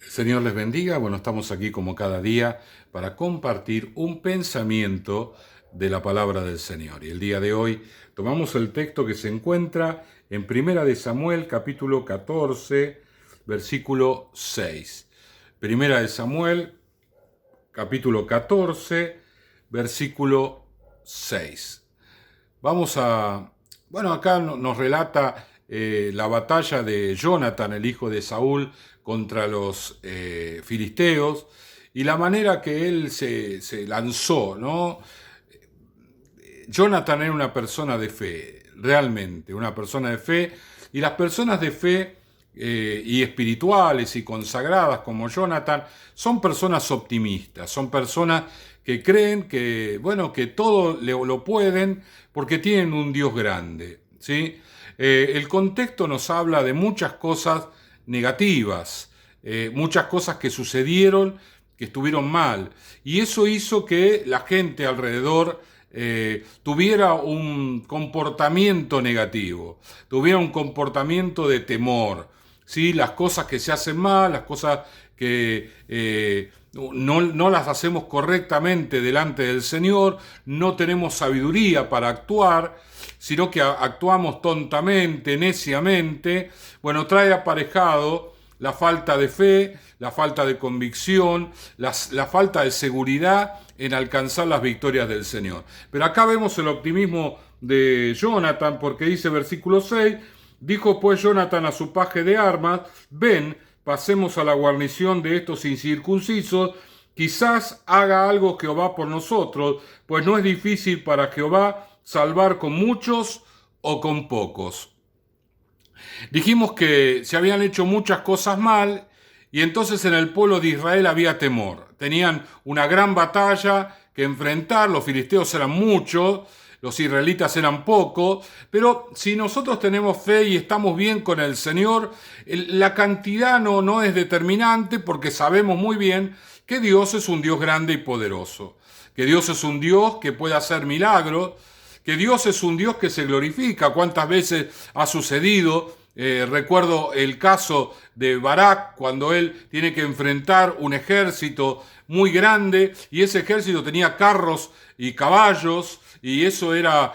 Señor les bendiga. Bueno, estamos aquí como cada día para compartir un pensamiento de la palabra del Señor. Y el día de hoy tomamos el texto que se encuentra en Primera de Samuel, capítulo 14, versículo 6. Primera de Samuel, capítulo 14, versículo 6. Acá nos relata la batalla de Jonathan, el hijo de Saúl, contra los filisteos y la manera que él se lanzó, ¿no? Jonathan era una persona de fe, realmente, una persona de fe, y las personas de fe y espirituales y consagradas como Jonathan son personas optimistas, son personas que creen que, bueno, que todo lo pueden porque tienen un Dios grande, ¿sí? El contexto nos habla de muchas cosas negativas, muchas cosas que sucedieron, que estuvieron mal, y eso hizo que la gente alrededor tuviera un comportamiento negativo, tuviera un comportamiento de temor, ¿sí? Las cosas que se hacen mal, las cosas que no las hacemos correctamente delante del Señor, no tenemos sabiduría para actuar, sino que actuamos tontamente, neciamente. Bueno, trae aparejado la falta de fe, la falta de convicción, la falta de seguridad en alcanzar las victorias del Señor. Pero acá vemos el optimismo de Jonathan, porque dice versículo 6, dijo pues Jonathan a su paje de armas, ven, pasemos a la guarnición de estos incircuncisos, quizás haga algo Jehová por nosotros, pues no es difícil para Jehová salvar con muchos o con pocos. Dijimos que se habían hecho muchas cosas mal y entonces en el pueblo de Israel había temor. Tenían una gran batalla que enfrentar, los filisteos eran muchos, los israelitas eran pocos, pero si nosotros tenemos fe y estamos bien con el Señor, la cantidad no es determinante porque sabemos muy bien que Dios es un Dios grande y poderoso, que Dios es un Dios que puede hacer milagros, que Dios es un Dios que se glorifica. ¿Cuántas veces ha sucedido? Recuerdo el caso de Barak cuando él tiene que enfrentar un ejército muy grande y ese ejército tenía carros y caballos y eso era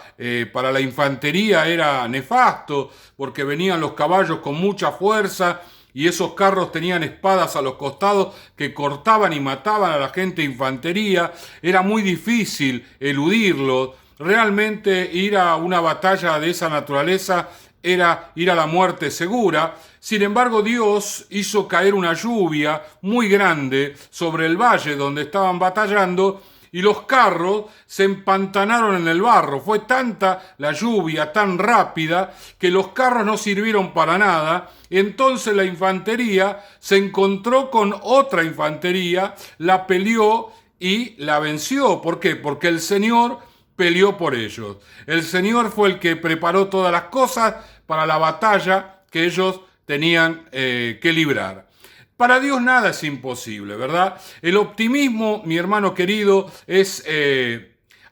para la infantería era nefasto porque venían los caballos con mucha fuerza y esos carros tenían espadas a los costados que cortaban y mataban a la gente de infantería. Era muy difícil eludirlo. Realmente ir a una batalla de esa naturaleza era ir a la muerte segura. Sin embargo, Dios hizo caer una lluvia muy grande sobre el valle donde estaban batallando y los carros se empantanaron en el barro. Fue tanta la lluvia, tan rápida, que los carros no sirvieron para nada. Entonces la infantería se encontró con otra infantería, la peleó y la venció. ¿Por qué? Porque el Señor peleó por ellos. El Señor fue el que preparó todas las cosas para la batalla que ellos tenían que librar. Para Dios nada es imposible, ¿verdad? El optimismo, mi hermano querido, es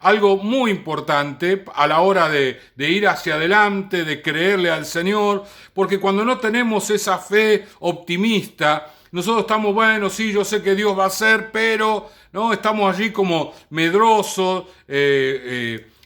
algo muy importante a la hora de ir hacia adelante, de creerle al Señor, porque cuando no tenemos esa fe optimista, nosotros estamos, bueno, sí, yo sé que Dios va a hacer, pero no estamos allí como medrosos,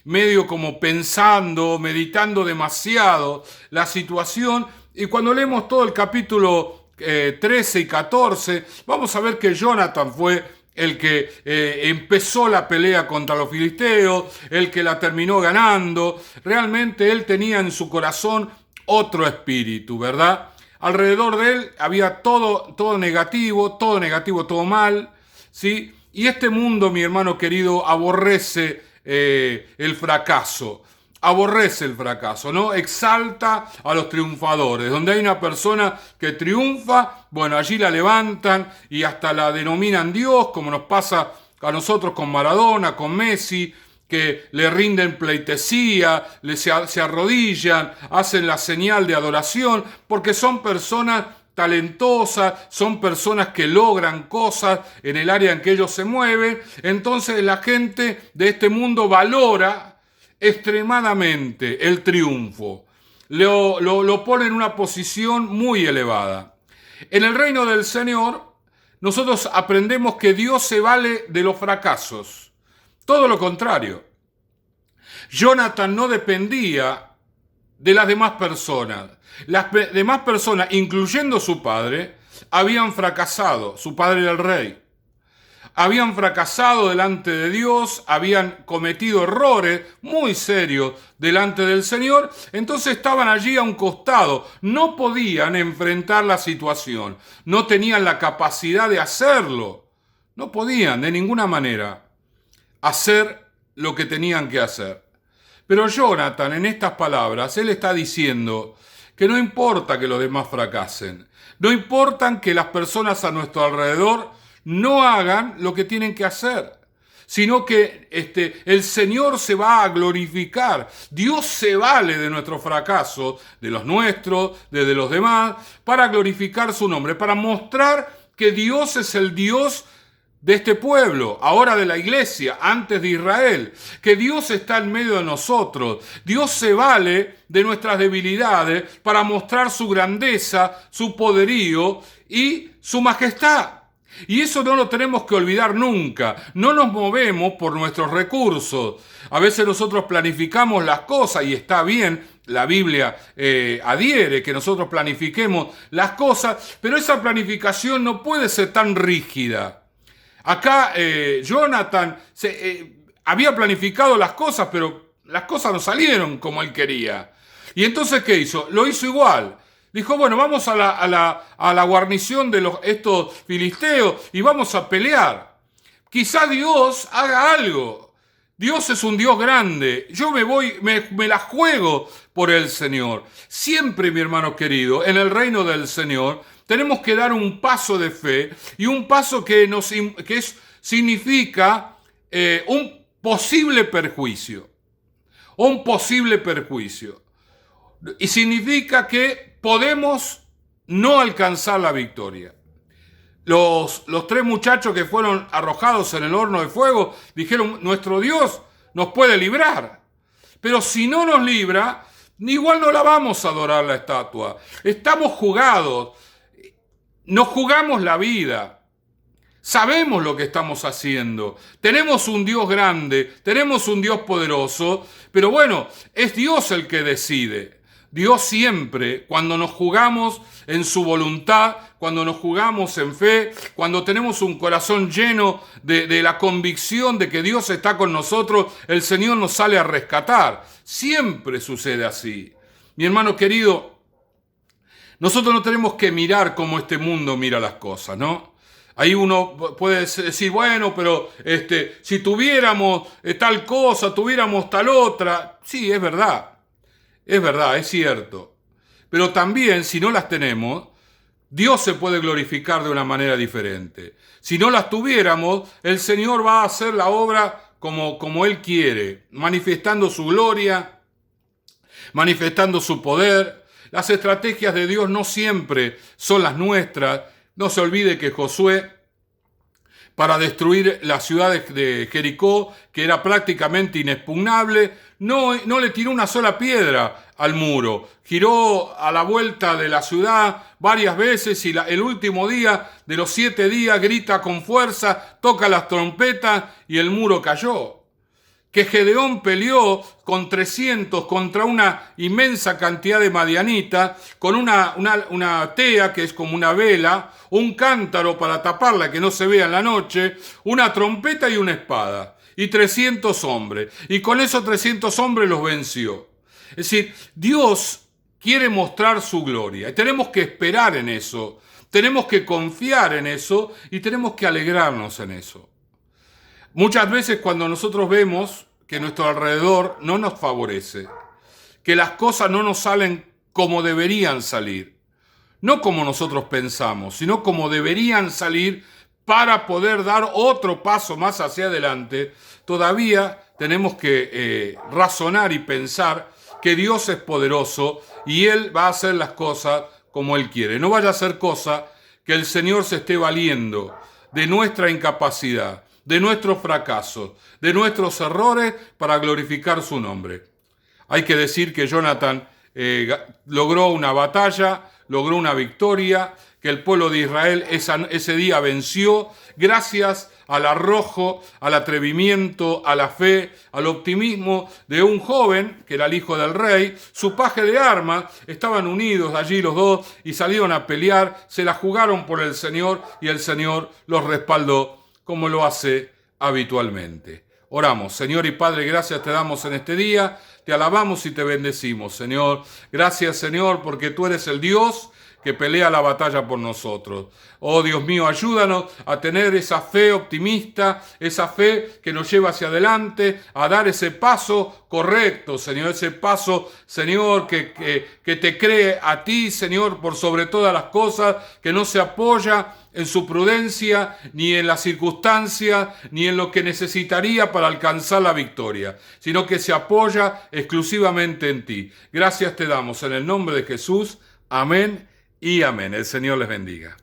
medio como pensando, meditando demasiado la situación. Y cuando leemos todo el capítulo 13 y 14, vamos a ver que Jonathan fue el que empezó la pelea contra los filisteos, el que la terminó ganando. Realmente él tenía en su corazón otro espíritu, ¿verdad? Alrededor de él había todo negativo, todo mal, ¿sí? Y este mundo, mi hermano querido, aborrece el fracaso. Aborrece el fracaso, ¿no? Exalta a los triunfadores. Donde hay una persona que triunfa, bueno, allí la levantan y hasta la denominan Dios, como nos pasa a nosotros con Maradona, con Messi, que le rinden pleitesía, se arrodillan, hacen la señal de adoración, porque son personas talentosas, son personas que logran cosas en el área en que ellos se mueven. Entonces la gente de este mundo valora extremadamente el triunfo, lo pone en una posición muy elevada. En el reino del Señor nosotros aprendemos que Dios se vale de los fracasos. Todo lo contrario. Jonathan no dependía de las demás personas. Las demás personas, incluyendo su padre, habían fracasado. Su padre era el rey. Habían fracasado delante de Dios, habían cometido errores muy serios delante del Señor, entonces estaban allí a un costado, no podían enfrentar la situación, no tenían la capacidad de hacerlo, no podían de ninguna manera hacer lo que tenían que hacer. Pero Jonathan, en estas palabras, él está diciendo que no importa que los demás fracasen, no importa que las personas a nuestro alrededor no hagan lo que tienen que hacer, sino que el Señor se va a glorificar. Dios se vale de nuestros fracasos, de los nuestros, de los demás, para glorificar su nombre, para mostrar que Dios es el Dios de este pueblo, ahora de la iglesia, antes de Israel, que Dios está en medio de nosotros. Dios se vale de nuestras debilidades para mostrar su grandeza, su poderío y su majestad. Y eso no lo tenemos que olvidar nunca. No nos movemos por nuestros recursos. A veces nosotros planificamos las cosas y está bien, la Biblia adhiere que nosotros planifiquemos las cosas, pero esa planificación no puede ser tan rígida. Acá Jonathan había planificado las cosas, pero las cosas no salieron como él quería. Y entonces, ¿qué hizo? Lo hizo igual. Dijo, bueno, vamos a la guarnición de estos filisteos y vamos a pelear. Quizá Dios haga algo. Dios es un Dios grande. Yo me la juego por el Señor. Siempre, mi hermano querido, en el reino del Señor, tenemos que dar un paso de fe y un paso que significa un posible perjuicio. Un posible perjuicio. Y significa que podemos no alcanzar la victoria. Los 3 muchachos que fueron arrojados en el horno de fuego dijeron, nuestro Dios nos puede librar. Pero si no nos libra, igual no la vamos a adorar la estatua. Estamos jugados, nos jugamos la vida. Sabemos lo que estamos haciendo. Tenemos un Dios grande, tenemos un Dios poderoso, pero bueno, es Dios el que decide. Dios siempre, cuando nos jugamos en su voluntad, cuando nos jugamos en fe, cuando tenemos un corazón lleno de la convicción de que Dios está con nosotros, el Señor nos sale a rescatar. Siempre sucede así. Mi hermano querido, nosotros no tenemos que mirar como este mundo mira las cosas, ¿no? Ahí uno puede decir, bueno, pero si tuviéramos tal cosa, tuviéramos tal otra. Sí, es verdad. Es verdad, es cierto. Pero también, si no las tenemos, Dios se puede glorificar de una manera diferente. Si no las tuviéramos, el Señor va a hacer la obra como Él quiere, manifestando su gloria, manifestando su poder. Las estrategias de Dios no siempre son las nuestras. No se olvide que Josué, para destruir la ciudad de Jericó, que era prácticamente inexpugnable, no le tiró una sola piedra al muro. Giró a la vuelta de la ciudad varias veces y el último día de los 7 días grita con fuerza, toca las trompetas y el muro cayó. Que Gedeón peleó con 300 contra una inmensa cantidad de madianitas, con una tea que es como una vela, un cántaro para taparla que no se vea en la noche, una trompeta y una espada, y 300 hombres. Y con esos 300 hombres los venció. Es decir, Dios quiere mostrar su gloria. Y tenemos que esperar en eso, tenemos que confiar en eso y tenemos que alegrarnos en eso. Muchas veces cuando nosotros vemos que nuestro alrededor no nos favorece, que las cosas no nos salen como deberían salir, no como nosotros pensamos, sino como deberían salir para poder dar otro paso más hacia adelante, todavía tenemos que razonar y pensar que Dios es poderoso y Él va a hacer las cosas como Él quiere. No vaya a ser cosa que el Señor se esté valiendo de nuestra incapacidad, de nuestros fracasos, de nuestros errores para glorificar su nombre. Hay que decir que Jonathan logró una batalla, logró una victoria que el pueblo de Israel ese día venció gracias al arrojo, al atrevimiento, a la fe, al optimismo de un joven, que era el hijo del rey, su paje de armas, estaban unidos allí los dos y salieron a pelear, se la jugaron por el Señor y el Señor los respaldó como lo hace habitualmente. Oramos. Señor y Padre, gracias te damos en este día, te alabamos y te bendecimos, Señor. Gracias, Señor, porque tú eres el Dios que pelea la batalla por nosotros. Oh Dios mío, ayúdanos a tener esa fe optimista, esa fe que nos lleva hacia adelante, a dar ese paso correcto, Señor, ese paso, Señor, que te cree a ti, Señor, por sobre todas las cosas, que no se apoya en su prudencia, ni en las circunstancias, ni en lo que necesitaría para alcanzar la victoria, sino que se apoya exclusivamente en ti. Gracias te damos en el nombre de Jesús. Amén y amén. El Señor les bendiga.